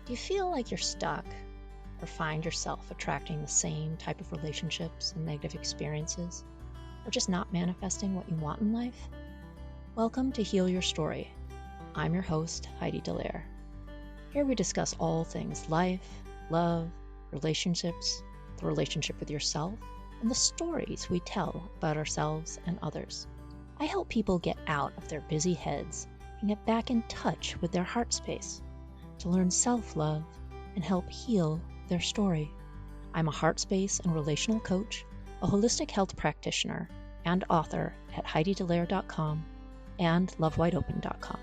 Do you feel like you're stuck or find yourself attracting the same type of relationships and negative experiences, or just not manifesting what you want in life? Welcome to Heal Your Story. I'm your host, Heidi. Here we discuss all things life, love, relationships, the relationship with yourself, and the stories we tell about ourselves and others. I help people get out of their busy heads and get back in touch with their heart space to learn self-love and help heal their story. I'm a heart space and relational coach, a holistic health practitioner, and author at HeidiDelaire.com and LoveWideOpen.com.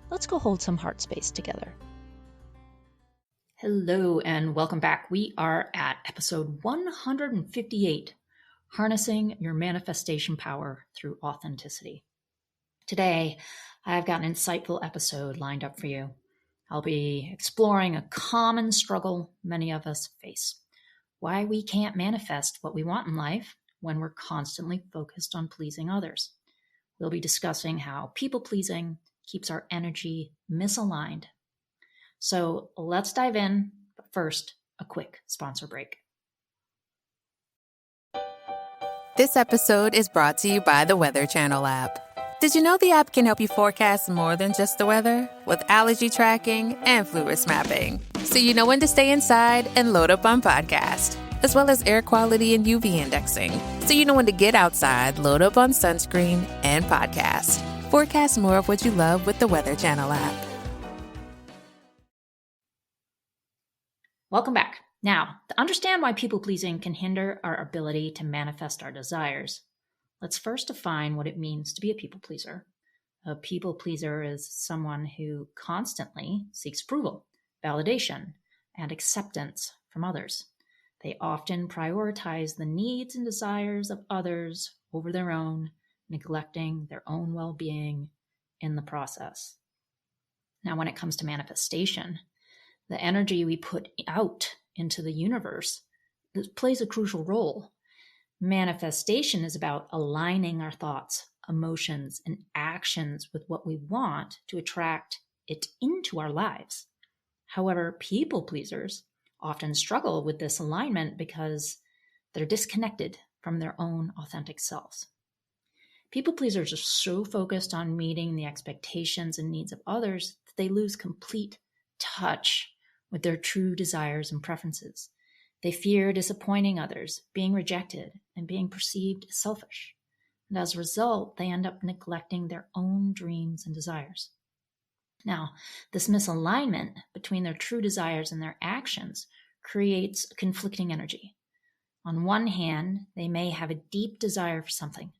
Let's go hold some heart space together. Hello and welcome back. We are at episode 158, Harnessing Your Manifestation Power Through Authenticity. Today, I've got an insightful episode lined up for you. I'll be exploring a common struggle many of us face: why we can't manifest what we want in life when we're constantly focused on pleasing others. We'll be discussing how people-pleasing keeps our energy misaligned. So let's dive in, but first, a quick sponsor break. This episode is brought to you by the Weather Channel app. Did you know the app can help you forecast more than just the weather? With allergy tracking and flu risk mapping, so you know when to stay inside and load up on podcast, as well as air quality and UV indexing, so you know when to get outside, load up on sunscreen and podcast. Forecast more of what you love with the Weather Channel app. Welcome back. Now, to understand why people-pleasing can hinder our ability to manifest our desires, let's first define what it means to be a people-pleaser. A people-pleaser is someone who constantly seeks approval, validation, and acceptance from others. They often prioritize the needs and desires of others over their own, neglecting their own well-being in the process. Now, when it comes to manifestation, the energy we put out into the universe plays a crucial role. Manifestation is about aligning our thoughts, emotions, and actions with what we want to attract it into our lives. However, people pleasers often struggle with this alignment because they're disconnected from their own authentic selves. People pleasers are so focused on meeting the expectations and needs of others that they lose complete touch with their true desires and preferences. They fear disappointing others, being rejected, and being perceived as selfish. And as a result, they end up neglecting their own dreams and desires. Now, this misalignment between their true desires and their actions creates conflicting energy. On one hand, they may have a deep desire for something,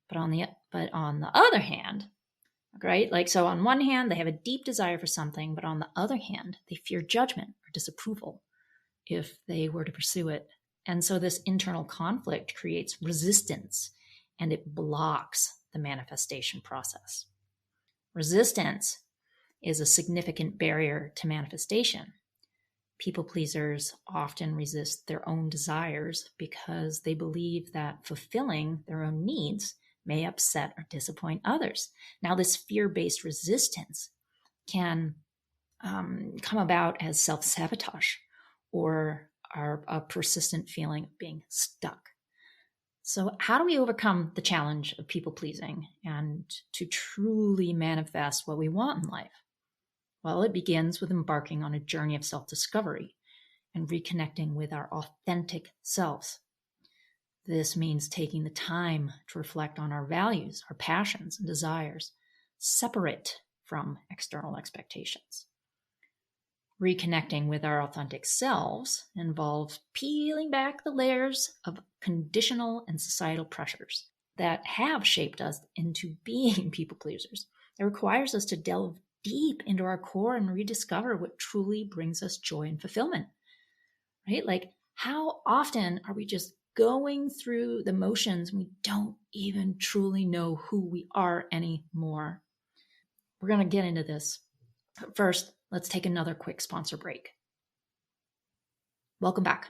but on the other hand, right? So on one hand, they have a deep desire for something, but on the other hand, they fear judgment or disapproval if they were to pursue it. And so this internal conflict creates resistance, and it blocks the manifestation process. Resistance is a significant barrier to manifestation. People pleasers often resist their own desires because they believe that fulfilling their own needs may upset or disappoint others. Now, this fear-based resistance can come about as self-sabotage or a persistent feeling of being stuck. So how do we overcome the challenge of people-pleasing and to truly manifest what we want in life? Well, it begins with embarking on a journey of self-discovery and reconnecting with our authentic selves. This means taking the time to reflect on our values, our passions, and desires, separate from external expectations. Reconnecting with our authentic selves involves peeling back the layers of conditional and societal pressures that have shaped us into being people pleasers. It requires us to delve deep into our core and rediscover what truly brings us joy and fulfillment, right? How often are we just going through the motions and we don't even truly know who we are anymore? We're going to get into this. First, let's take another quick sponsor break. Welcome back.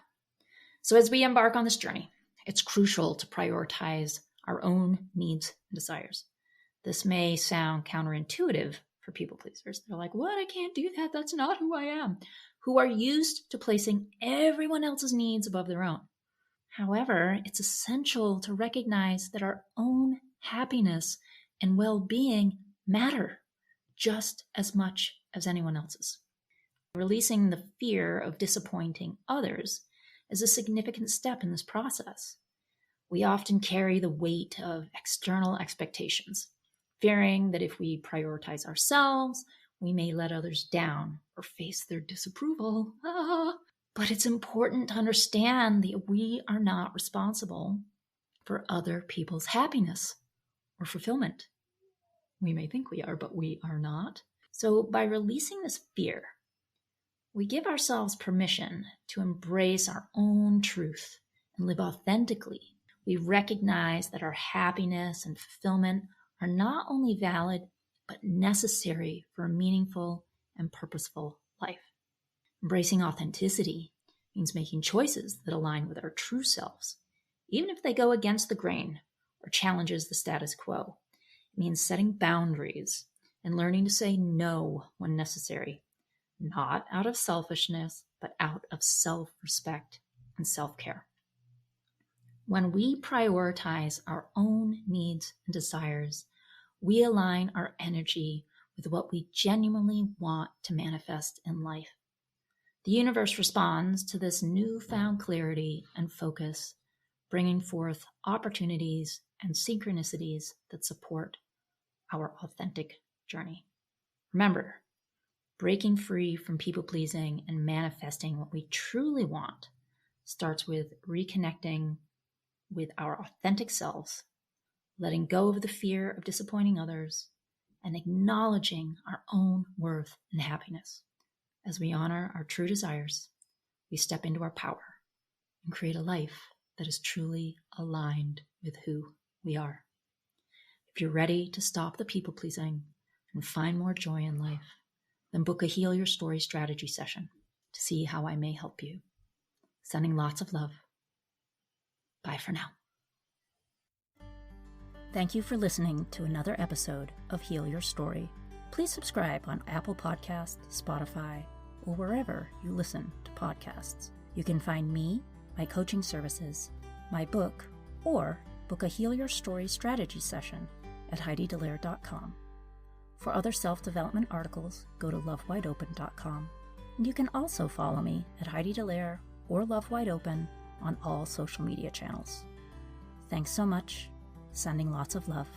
So as we embark on this journey, it's crucial to prioritize our own needs and desires. This may sound counterintuitive for people pleasers. They're like, what? I can't do that. That's not who I am. Who are used to placing everyone else's needs above their own. However, it's essential to recognize that our own happiness and well-being matter just as much as anyone else's. Releasing the fear of disappointing others is a significant step in this process. We often carry the weight of external expectations, fearing that if we prioritize ourselves, we may let others down or face their disapproval. But it's important to understand that we are not responsible for other people's happiness or fulfillment. We may think we are, but we are not. So by releasing this fear, we give ourselves permission to embrace our own truth and live authentically. We recognize that our happiness and fulfillment are not only valid, but necessary for a meaningful and purposeful life. Embracing authenticity means making choices that align with our true selves, even if they go against the grain or challenges the status quo. It means setting boundaries and learning to say no when necessary, not out of selfishness, but out of self-respect and self-care. When we prioritize our own needs and desires, we align our energy with what we genuinely want to manifest in life. The universe responds to this newfound clarity and focus, bringing forth opportunities and synchronicities that support our authentic journey. Remember, breaking free from people-pleasing and manifesting what we truly want starts with reconnecting with our authentic selves, letting go of the fear of disappointing others, and acknowledging our own worth and happiness. As we honor our true desires, we step into our power and create a life that is truly aligned with who we are. If you're ready to stop the people-pleasing and find more joy in life, then book a Heal Your Story strategy session to see how I may help you. Sending lots of love. Bye for now. Thank you for listening to another episode of Heal Your Story. Please subscribe on Apple Podcasts, Spotify, or wherever you listen to podcasts. You can find me, my coaching services, my book, or book a Heal Your Story strategy session at HeidiDelaire.com. For other self-development articles, go to lovewideopen.com. And you can also follow me at Heidi Delaire or Love Wide Open on all social media channels. Thanks so much. Sending lots of love.